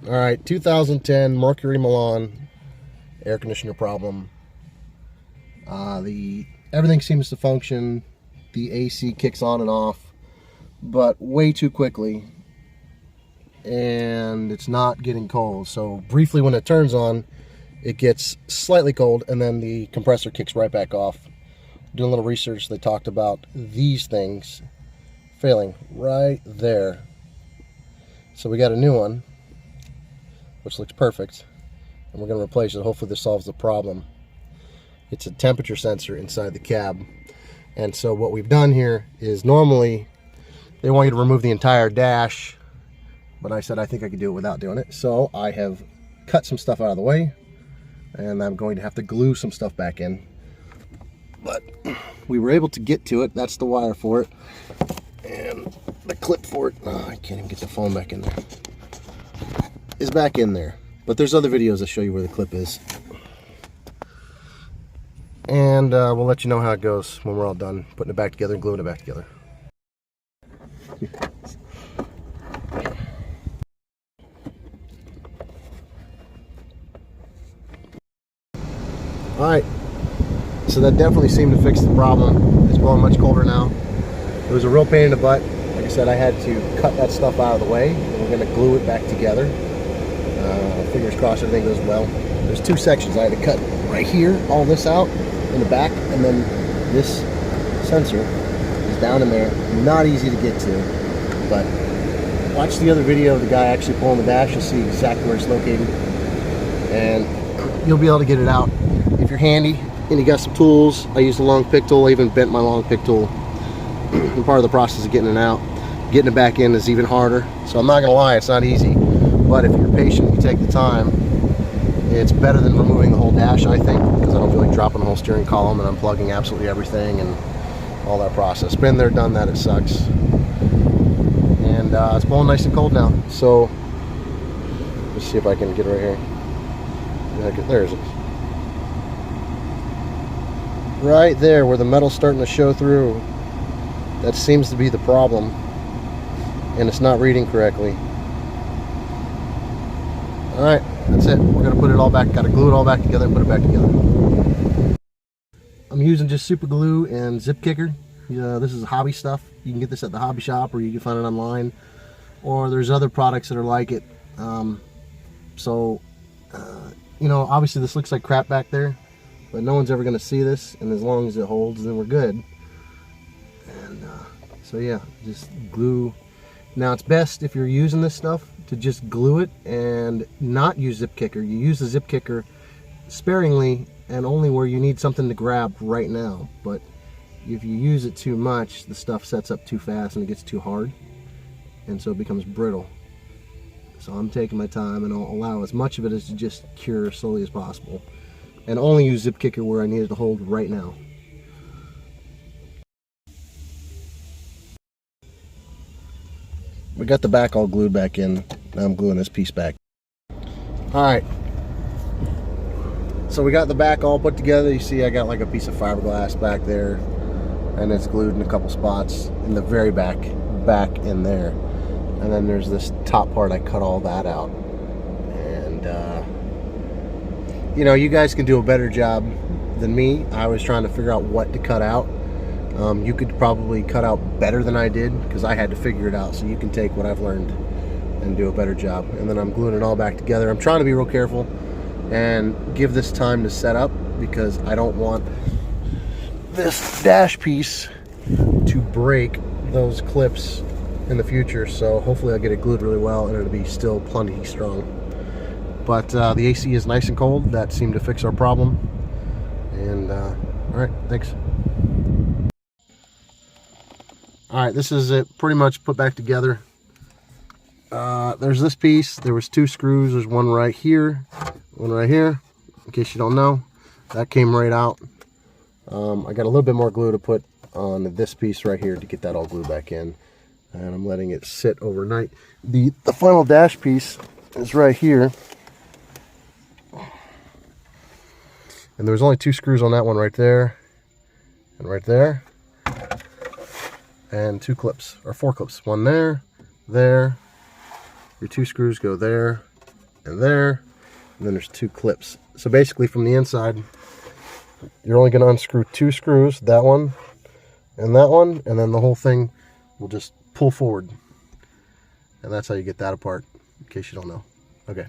All right, 2010 Mercury Milan air conditioner problem. Everything seems to function. The AC kicks on and off, but way too quickly, and it's not getting cold. So briefly, when it turns on, it gets slightly cold, and then the compressor kicks right back off. Doing a little research, they talked about these things failing right there. So we got a new one, which looks perfect, and we're going to replace it. Hopefully this solves the problem. It's a temperature sensor inside the cab, and so what we've done here is, normally they want you to remove the entire dash, but I said I think I could do it without doing it. So I have cut some stuff out of the way, and I'm going to have to glue some stuff back in, but we were able to get to it. That's the wire for it, and the clip for it, I can't even get the phone back in there, is back in there. But there's other videos that show you where the clip is, and we'll let you know how it goes when we're all done putting it back together and gluing it back together. Alright, so that definitely seemed to fix the problem. It's blowing much colder now. It was a real pain in the butt. Like I said, I had to cut that stuff out of the way, and we're going to glue it back together. Fingers crossed everything goes well. There's two sections. I had to cut right here, all this out in the back, and then this sensor is down in there. Not easy to get to, but watch the other video of the guy actually pulling the dash. You'll see exactly where it's located, and you'll be able to get it out if you're handy and you got some tools. I used a long pick tool. I even bent my long pick tool. And part of the process of getting it out, getting it back in is even harder. So I'm not gonna lie, it's not easy, but if you're patient, you take the time, it's better than removing the whole dash, I think, because I don't feel like dropping the whole steering column and unplugging absolutely everything and all that process. Been there, done that. It sucks. And it's blowing nice and cold now, so let's see if I can get it right here. There it is. Right there where the metal's starting to show through. That seems to be the problem, and it's not reading correctly. Alright, that's it. We're going to put it all back, got to glue it all back together and put it back together. I'm using just super glue and zip kicker. This is hobby stuff. You can get this at the hobby shop, or you can find it online, or there's other products that are like it. You know, obviously this looks like crap back there, but no one's ever going to see this, and as long as it holds, then we're good. And so yeah, just glue. Now it's best, if you're using this stuff, to just glue it and not use zip kicker. You use the zip kicker sparingly and only where you need something to grab right now. But if you use it too much, the stuff sets up too fast and it gets too hard, and so it becomes brittle. So I'm taking my time, and I'll allow as much of it as to just cure as slowly as possible, and only use zip kicker where I need it to hold right now. We got the back all glued back in. Now I'm gluing this piece back. Alright, so we got the back all put together. You see I got like a piece of fiberglass back there, and it's glued in a couple spots in the very back in there. And then there's this top part, I cut all that out. And you know, you guys can do a better job than me. I was trying to figure out what to cut out. You could probably cut out better than I did, because I had to figure it out. So you can take what I've learned and do a better job. And then I'm gluing it all back together. I'm trying to be real careful and give this time to set up, because I don't want this dash piece to break those clips in the future. So hopefully I'll get it glued really well, and it'll be still plenty strong. But the AC is nice and cold. That seemed to fix our problem. And all right, thanks. Alright, this is it pretty much put back together. There's this piece. There was two screws. There's one right here, one right here, in case you don't know. That came right out. I got a little bit more glue to put on this piece right here to get that all glued back in. And I'm letting it sit overnight. The final dash piece is right here. And there was only two screws on that one right there and right there. And two clips, or four clips. One there, there. Your two screws go there, and there, and then there's 2 clips. So basically from the inside, you're only going to unscrew 2 screws, that one, and then the whole thing will just pull forward. And that's how you get that apart, in case you don't know. Okay.